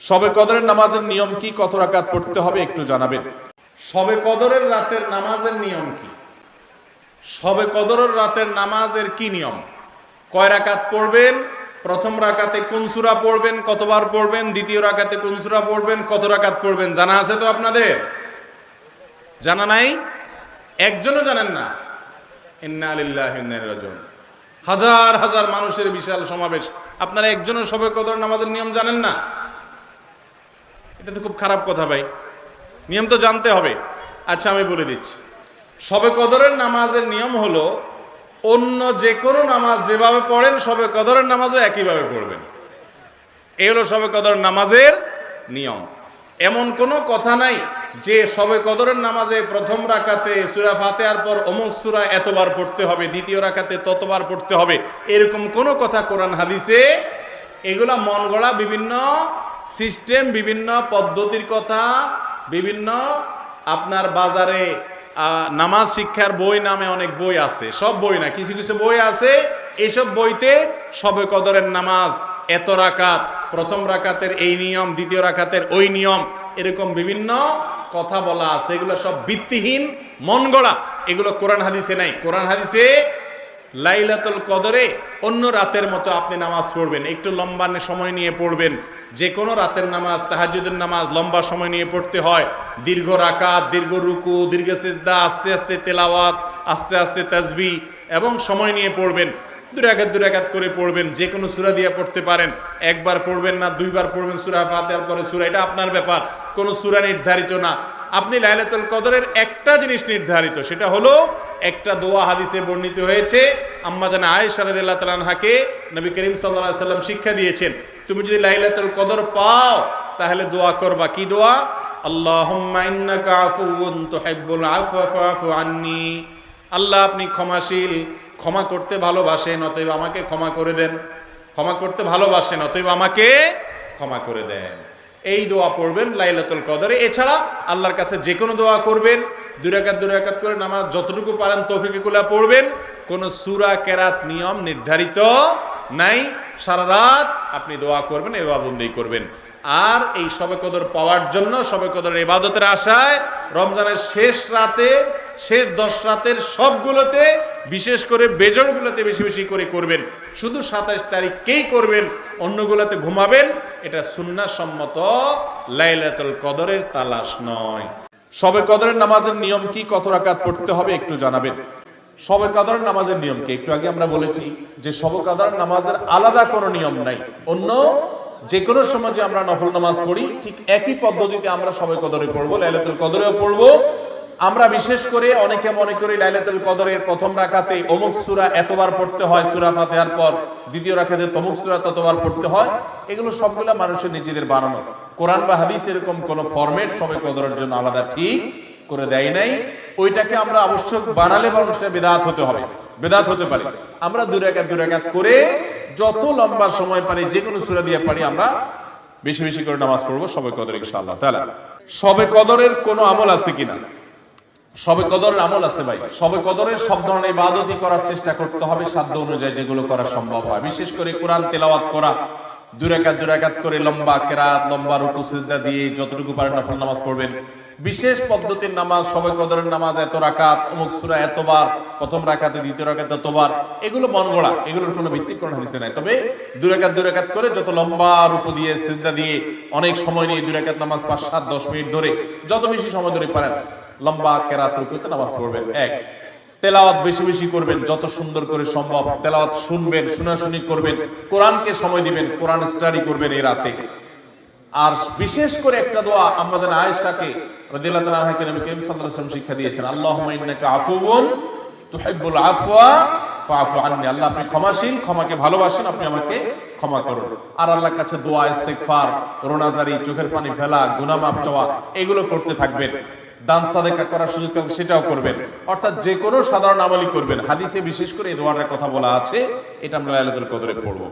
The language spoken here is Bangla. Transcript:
শবে কদরের নামাজের নিয়ম কি, কত রাকাত পড়তে হবে একটু জানাবেন। শবে কদরের রাতের নামাজের নিয়ম কি? শবে কদরের রাতের নামাজের কি নিয়ম? কয় রাকাত পড়বেন? প্রথম রাকাতে কোন সূরা পড়বেন, কতবার পড়বেন? দ্বিতীয় রাকাতে কোন সূরা পড়বেন, কত রাকাত পড়বেন? জানা আছে তো আপনাদের? জানা নাই? একজনও জানেন না? ইন্না লিল্লাহি ওয়া ইন্না ইলাইহি রাজিউন। হাজার হাজার মানুষের বিশাল সমাবেশ, আপনারা একজনও শবে কদর নামাজের নিয়ম জানেন না? এটা তো খুব খারাপ কথা ভাই, নিয়ম তো জানতে হবে। আচ্ছা আমি বলে দিচ্ছি, শবে কদরের নামাজের নিয়ম হলো অন্য যে কোনো নামাজ যেভাবে পড়েন শবে কদরের নামাজও একইভাবে পড়বেন। এই হলো শবে কদরের নামাজের নিয়ম। এমন কোনো কথা নাই যে শবে কদরের নামাজে প্রথম রাকাতে সূরা ফাতিহার পর অমুক সূরা এতবার পড়তে হবে, দ্বিতীয় রাকাতে ততবার পড়তে হবে, এরকম কোনো কথা কোরআন হাদিসে, এগুলা মন গড়া বিভিন্ন সিস্টেম, বিভিন্ন পদ্ধতির কথা, বিভিন্ন আপনার বাজারে নামাজ শিক্ষার বই নামে অনেক বই আছে, সব বই না, কিছু কিছু বই আছে, এইসব বইতে শবে কদরের নামাজ এত রাকাত, প্রথম রাকাতের এই নিয়ম, দ্বিতীয় রাকাতের ওই নিয়ম, এরকম বিভিন্ন কথা বলা আছে। এগুলো সব ভিত্তিহীন, মন গড়া, এগুলো কোরআন হাদিসে নাই। কোরআন হাদিসে লাইলাতুল কদরে অন্য রাতের মতো আপনি নামাজ পড়বেন, একটু লম্বা সময় নিয়ে পড়বেন। যে কোনো রাতের নামাজ, তাহাজ্জুদের নামাজ লম্বা সময় নিয়ে পড়তে হয়, দীর্ঘ রাকাত, দীর্ঘ রুকু, দীর্ঘ সিজদা, আস্তে আস্তে তেলাওয়াত, আস্তে আস্তে তাসবিহ এবং সময় নিয়ে পড়বেন। দুই রাকাত করে পড়বেন, যে কোনো সূরা দিয়ে পড়তে পারেন, একবার পড়বেন না দুইবার পড়বেন সূরা ফাতিহার পরে সূরা, এটা আপনার ব্যাপার, কোনো সূরা নির্ধারিত না। আপনি লাইলাতুল কদরের একটা জিনিস নির্ধারিত, সেটা হলো একটা দোয়া হাদিসে বর্ণিত হয়েছে, আম্মা জানা আয়েশা রাদিয়াল্লাহু তাআলা আনহাকে নবী করিম সাল্লাল্লাহু আলাইহি সাল্লাম শিক্ষা দিয়েছেন, তুমি যদি লাইলাতুল কদর পাও তাহলে দোয়া করবা। কি দোয়া? আল্লাহুম্মা ইন্নাকা আফুউন তুহিব্বুল আফওয়া ফাআফু আন্নী। আল্লাহ আপনি ক্ষমাশীল, ক্ষমা করতে ভালোবাসেন, অতএব আমাকে ক্ষমা করে দেন। ক্ষমা করতে ভালোবাসেন, অতএব আমাকে ক্ষমা করে দেন। এই দোয়া পড়বেন লাইলাতুল কদরে। এছাড়া আল্লাহর কাছে যে কোনো দোয়া করবেন, দুই রাকাত করে নামাজ যতটুকু পারেন তৌফিকে কুলা পড়বেন। কোন সূরা কেরাত নিয়ম নির্ধারিত নাই, সারা রাত আপনি দোয়া করবেন, ইবাদত করবেন। আর এই শবে কদর পাওয়ার জন্য, শবে কদরের ইবাদতের আশায় রমজানের শেষ রাতে, শেষ 10 রাতের সবগুলোতে, বিশেষ করে বেজরগুলোতে বেশি বেশি করে করবেন। শুধু 27 তারিখকেই করবেন, অন্যগুলোতে ঘুমাবেন। এটা সুন্নাহ সম্মত লাইলাতুল কদরের তালাশ নয়। শবে কদরের নামাজের নিয়ম কি, কত রাকাত পড়তে হবে একটু জানাবেন। শবে কদরের নামাজের নিয়ম কি? একটু আগে আমরা বলেছি যে শবে কদরের নামাজের আলাদা কোনো নিয়ম নাই। অন্য যে কোনো সময় যে আমরা নফল নামাজ পড়ি, ঠিক একই পদ্ধতিতে আমরা শবে কদরে পড়বো, লাইলাতুল কদরেও পড়বো। আমরা বিশেষ করে অনেকে মনে করি লাইলাতুল কদরের প্রথম রাকাতে অমুক সূরা এতবার পড়তে হয়, সূরা ফাতিহার পর দ্বিতীয় রাকাতে তমুক সূরা ততবার পড়তে হয়। এগুলো সবগুলা মানুষের নিজেদের বানানো। কোরআন বা হাদিস এরকম কোন ফরম্যাট শবে কদরের জন্য আলাদা ঠিক করে দেয় নাই। ওইটাকে আমরা আবশ্যক বানালে বরং সেটা বিদআত হতে হবে, বিদআত হতে পারে। আমরা দুই রাকাত করে যত লম্বা সময় পারি, যে কোনো সূরা দিয়ে পারি, আমরা বেশি বেশি করে নামাজ পড়বো শবে কদর ইনশাআল্লাহ তাআলা। শবে কদরের কোনো আমল আছে কিনা? শবে কদরের আমল আছে ভাই। শবে কদরের সব ধরনের ইবাদতই করার চেষ্টা করতে হবে সাধ্য অনুযায়ী, যেগুলো করা সম্ভব হয়। বিশেষ করে কোরআন তেলাওয়াত করা, দুই রাকাত করে লম্বা কেরাত, লম্বা রুকু সিজদা দিয়ে যতটুকু পারেন নফল নামাজ পড়বেন। বিশেষ পদ্ধতির নামাজ, শবে কদরের নামাজ এত রাকাত, অমুক সূরা এতবার, প্রথম রাকাতে দ্বিতীয় রাকাতে এতবার, এগুলো মন গড়া, এগুলোর কোনো ভিত্তিক কোন হাদিসে নাই। তবে দুই রাকাত করে যত লম্বা রুকু দিয়ে সিজদা দিয়ে অনেক সময় নিয়ে 2 রাকাত নামাজ 5, 7, 10 মিনিট ধরে, যত বেশি সময় ধরে পারেন লম্বা কেরাত রুকুতে নামাজ পড়বেন। এক, তেলাওয়াত বেশি বেশি করবেন, যত সুন্দর করে সম্ভব তেলাওয়াত শুনবেন, শোনাশুনি করবেন, কোরআনকে সময় দিবেন, কোরআন স্টাডি করবেন এই রাতে। আর বিশেষ করে একটা দোয়া আমাদের আয়েশাকে রাদিয়াল্লাহু তাআলা আনহাকে নবী করিম সাল্লাল্লাহু আলাইহি ওয়াসাল্লাম শিক্ষা দিয়েছেন, আল্লাহুম্মা ইন্নাকা আফুউন তুহিব্বুল আফওয়া ফাআফু আন্নী। আল্লাহ আপনি ক্ষমাশীল, ক্ষমাকে ভালোবাসেন, আপনি আমাকে ক্ষমা করুন। আর আল্লাহর কাছে দোয়া, ইস্তেগফার, রোনাজারি, চোখের পানি ফেলা, গুনাহ মাফ চাওয়া, এগুলো করতে থাকবেন। দান সাদেকা করার সুযোগ থাকলে সেটাও করবেন। অর্থাৎ যে কোনো সাধারণ আমলই করবেন। হাদিসে বিশেষ করে এই দোয়াটার কথা বলা আছে, এটা আমরা লাইলাতুল কদরে পড়বো।